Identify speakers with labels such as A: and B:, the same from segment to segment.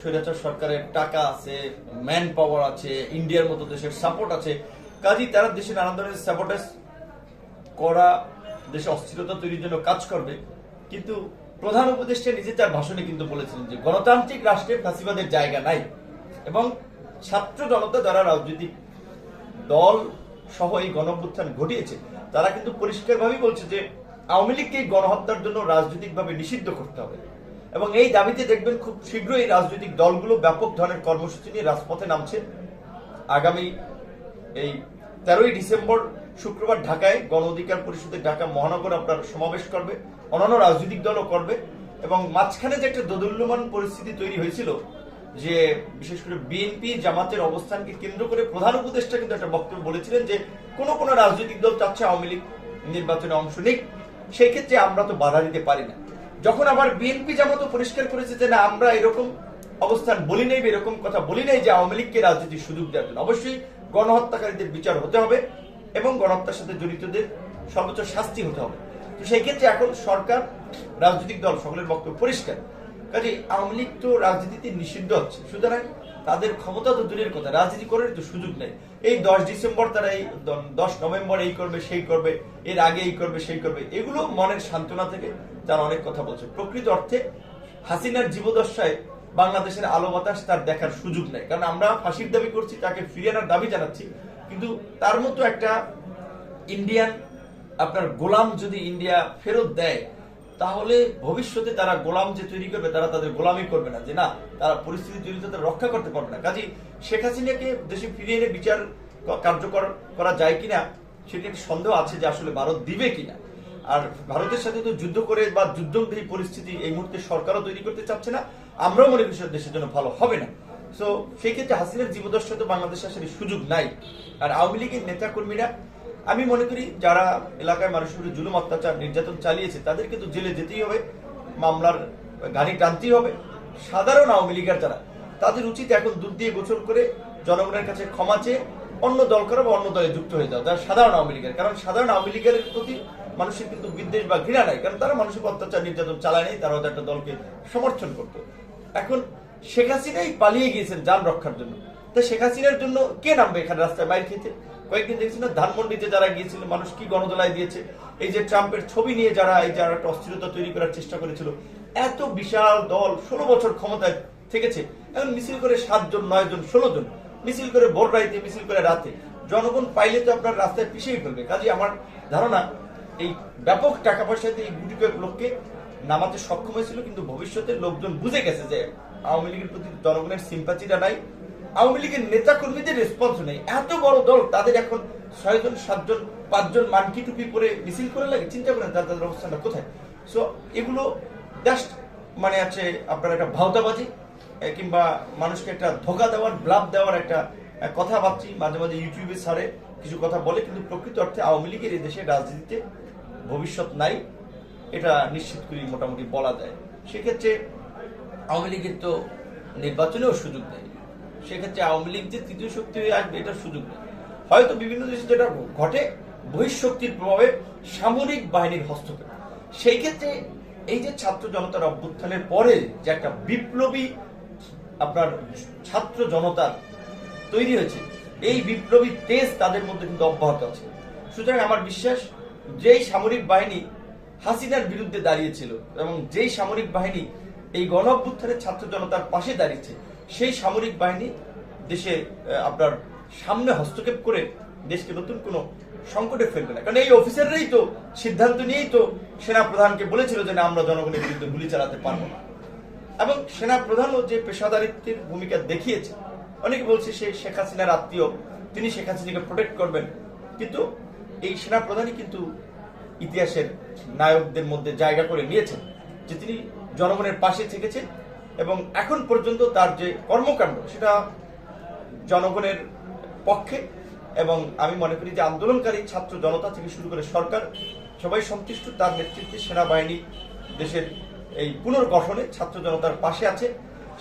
A: স্বৈরাচার সরকারের টাকা আছে, ম্যান পাওয়ার আছে, ইন্ডিয়ার মতো দেশের সাপোর্ট আছে, কাজেই তারা দেশে নানা ধরনের সাপোর্টাস করা, দেশে অস্থিরতা তৈরির জন্য কাজ করবে। কিন্তু প্রধান উপদেষ্টা নিজে তার ভাষণে কিন্তু বলেছিলেন যে গণতান্ত্রিক রাষ্ট্রে ফ্যাসিবাদের জায়গা নাই, এবং ছাত্র জনতা যারা রাজনৈতিক দল সহ এই গণঅভ্যুত্থান ঘটিয়েছে তারা কিন্তু পরিষ্কারভাবেই বলছে যে আওয়ামী লীগকে এই গণহত্যার জন্য রাজনৈতিকভাবে নিষিদ্ধ করতে হবে। এবং এই দাবিতে দেখবেন খুব শীঘ্রই রাজনৈতিক দলগুলো ব্যাপক ধরনের কর্মসূচি নিয়ে রাজপথে নামছে। আগামী এই 13ই ডিসেম্বর শুক্রবার ঢাকায় গণ অধিকার পরিষদের ঢাকা মহানগর আপনার সমাবেশ করবে, অন্যান্য রাজনৈতিক দলও করবে। এবং মাঝখানে যে একটা দোদুল্যমান পরিস্থিতি তৈরি হয়েছিল, যে বিশেষ করে বিএনপি জামাতের অবস্থানকে কেন্দ্র করে প্রধান উপদেষ্টা কিন্তু একটা বক্তব্য বলেছিলেন যে কোন রাজনৈতিক দল চাচ্ছে আওয়ামী লীগ নির্বাচনে অংশ নিক, সেই ক্ষেত্রে আমরা তো বাধা দিতে পারি না। যখন আবার বিএনপি জামাতও পরিষ্কার করেছে যে না, আমরা এরকম অবস্থান বলি নাই, এরকম কথা বলি নাই যে আওয়ামী লীগকে রাজনীতির সুযোগ দেওয়ার জন্য। অবশ্যই গণহত্যাকারীদের বিচার হতে হবে এবং গণহত্যার সাথে জড়িতদের সর্বোচ্চ শাস্তি হতে হবে। তো সেই ক্ষেত্রে এখন সরকার, রাজনৈতিক দল সকলের বক্তব্য পরিষ্কার, কাজে আওয়ামী লীগ তো রাজনীতিতে নিষিদ্ধ হচ্ছে, সুতরাং তাদের ক্ষমতা তো দূরের কথা, রাজনীতি করার তো সুযোগ নেই। এই 10 ডিসেম্বর তারা এই 10 নভেম্বর এই করবে সেই করবে, এর আগে এই করবে সেই করবে, এগুলো মনের সান্ত্বনা থেকে তারা অনেক কথা বলছে। প্রকৃত অর্থে হাসিনার জীবদশায় বাংলাদেশের আলো বাতাস তার দেখার সুযোগ নেই, কারণ আমরা ফাঁসির দাবি করছি, তাকে ফিরিয়ে আনার দাবি জানাচ্ছি, কিন্তু তার মতো একটা ইন্ডিয়ান আপনার গোলাম যদি ইন্ডিয়া ফেরত দেয়, তাহলে ভবিষ্যতে তারা গোলাম যে তৈরি করবে তারা তাদের গোলামি করবে না, যে না তারা পরিস্থিতি তৈরি তারা রক্ষা করতে পারবে না। কাজেই শেখ হাসিনাকে দেশে ফিরিয়ে এনে বিচার কার্যকর করা যায় কিনা সেটি একটি সন্দেহ আছে যে আসলে ভারত দিবে কিনা। আর ভারতের সাথে তো যুদ্ধ করে বা যুদ্ধবিরোধী পরিস্থিতি এই মুহূর্তে সরকারও তৈরি করতে চাচ্ছে না, আমরাও মনে করি দেশের জন্য ভালো হবে না। সো সেই ক্ষেত্রে হাসিনার জীবদশা তো বাংলাদেশে আসলে সুযোগ নাই। আর আওয়ামী লীগের নেতা কর্মীরা, আমি মনে করি যারা এলাকায় মানুষের উপরে জুলুম অত্যাচার নির্যাতন চালিয়েছে তাদেরকে তো জেলে যেতেই হবে, মামলার গাড়ি টানতেই হবে। সাধারণ আওয়ামী লীগের যারা, তাদের উচিত এখন দুধ দিয়ে গোসল করে জনগণের কাছে ক্ষমা চেয়ে অন্য দল করা বা অন্য দলে যুক্ত হয়ে যাওয়া, যারা সাধারণ আওয়ামী লীগের। কারণ সাধারণ আওয়ামী লীগের প্রতি মানুষের কিন্তু বিদ্বেষ বা ঘৃণা নাই, কারণ তারা মানুষের অত্যাচার নির্যাতন চালায় নাই, তারা একটা দলকে সমর্থন করত। এখন শেখ হাসিনাই পালিয়ে গিয়েছেন যান রক্ষার জন্য, তাই শেখ হাসিনার জন্য কে নামবে এখানে রাস্তায় মাইর খেতে? কয়েকদিন দেখছি না ধানমন্ডিতে যারা গিয়েছিল, মানুষ কি গণদোলায় দিয়েছে। এই যে ট্রাম্পের ছবি নিয়ে যারা একটা অস্থিরতা তৈরি করার চেষ্টা করেছিল, এত বিশাল দল 16 বছর ক্ষমতায় থেকেছে, এখন মিছিল করে 7 জন 9 জন 16 জন মিছিল করে ভোর রাইতে, মিছিল করে রাতে, জনগণ পাইলে তো আপনার রাস্তায় পিছিয়ে ফেলবে। কাজে আমার ধারণা এই ব্যাপক টাকা পয়সা দিয়ে এই গুটি কয়েক লোককে নামাতে সক্ষম হয়েছিল, কিন্তু ভবিষ্যতে লোকজন বুঝে গেছে যে আওয়ামী লীগের প্রতি জনগণের সিম্পাথিটা নাই, আওয়ামী লীগের নেতা কর্মীদের রেসপন্স নেই। এত বড় দল, তাদের এখন 6 জন 7 জন 5 জন মানকি টুপি পরে মিছিল করে লাগে, চিন্তা করেন তাদের অবস্থানটা কোথায়। সো এগুলো জাস্ট মানে আছে আপনার একটা ভাওতাবাজি, কিংবা মানুষকে একটা ধোকা দেওয়ার, ব্লাফ দেওয়ার একটা কথাবার্তা মাঝে মাঝে ইউটিউবে ছাড়ে, কিছু কথা বলে, কিন্তু প্রকৃত অর্থে আওয়ামী লীগের এই দেশে রাজনীতিতে ভবিষ্যৎ নাই, এটা নিশ্চিত করে মোটামুটি বলা যায়। সেক্ষেত্রে আওয়ামী লীগের তো নির্বাচনেও সুযোগ নেই, সেক্ষেত্রে আওয়ামী লীগ যে তৃতীয় শক্তি হয়ে আসবে এটার সুযোগ নেই। হয়তো বিভিন্ন দেশে যেটা ঘটে, বহিঃশক্তির প্রভাবে সামরিক বাহিনীর হস্তক্ষেপ। সেই ক্ষেত্রে এই যে ছাত্র জনতার অভ্যুত্থানের পরে যে একটা বিপ্লবী আপনার ছাত্র জনতার তৈরি হয়েছে, এই বিপ্লবী তেজ তাদের মধ্যে কিন্তু অব্যাহত আছে। সুতরাং আমার বিশ্বাস, যেই সামরিক বাহিনী হাসিনার বিরুদ্ধে দাঁড়িয়েছিল এবং যেই সামরিক বাহিনী এই গণ অভ্যুত্থানের ছাত্র জনতার পাশে দাঁড়িয়েছে, সেই সামরিক বাহিনী দেশে আপনার সামনে হস্তক্ষেপ করে দেশকে নতুন কোনো সংকটে ফেলবে না। কারণ এই অফিসাররাই তো সিদ্ধান্ত নিয়েই তো সেনা প্রধানকে বলেছিল যে না, আমরা জনগণের বিরুদ্ধে গুলি চালাতে পারবো না। এবং সেনা প্রধানও যে পেশাদারিত্বের ভূমিকা দেখিয়েছে, অনেকে বলছে সে শেখ হাসিনার আত্মীয়, তিনি শেখ হাসিনাকে প্রোটেক্ট করবেন, কিন্তু এই সেনা প্রধানই কিন্তু ইতিহাসের নায়কদের মধ্যে জায়গা করে নিয়েছেন, যে তিনি জনগণের পাশে থেকেছেন এবং এখন পর্যন্ত তার যে কর্মকাণ্ড সেটা জনগণের পক্ষে। এবং আমি মনে করি যে আন্দোলনকারী ছাত্র জনতা থেকে শুরু করে সরকার সবাই সন্তুষ্ট, তার নেতৃত্বে সেনাবাহিনী দেশের এই পুনর্গঠনে ছাত্র জনতার পাশে আছে।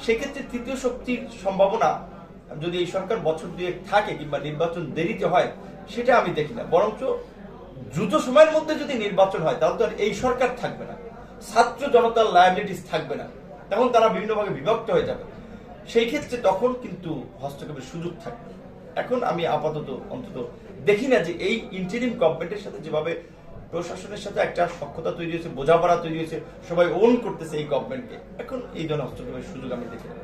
A: সেক্ষেত্রে তৃতীয় শক্তির সম্ভাবনা যদি এই সরকার বছর 2 থাকে কিংবা নির্বাচন দেরিতে হয়, সেটা আমি দেখি না। বরঞ্চ দ্রুত সময়ের মধ্যে যদি নির্বাচন হয়, তাহলে তো আর এই সরকার থাকবে না, ছাত্র জনতার লায়াবিলিটিস থাকবে না, তখন তারা বিভিন্ন ভাগে বিভক্ত হয়ে যাবে। সেই ক্ষেত্রে তখন কিন্তু হস্তক্ষেপের সুযোগ থাকে। এখন আমি আপাতত অন্তত দেখি না যে এই ইন্টারিম গভর্নমেন্টের সাথে যেভাবে প্রশাসনের সাথে একটা সখ্যতা তৈরি হয়েছে, বোঝাপড়া তৈরি হয়েছে, সবাই ওন করতেছে এই গভর্নমেন্টকে, এখন এই ধরনের হস্তক্ষেপের সুযোগ আমি দেখি না।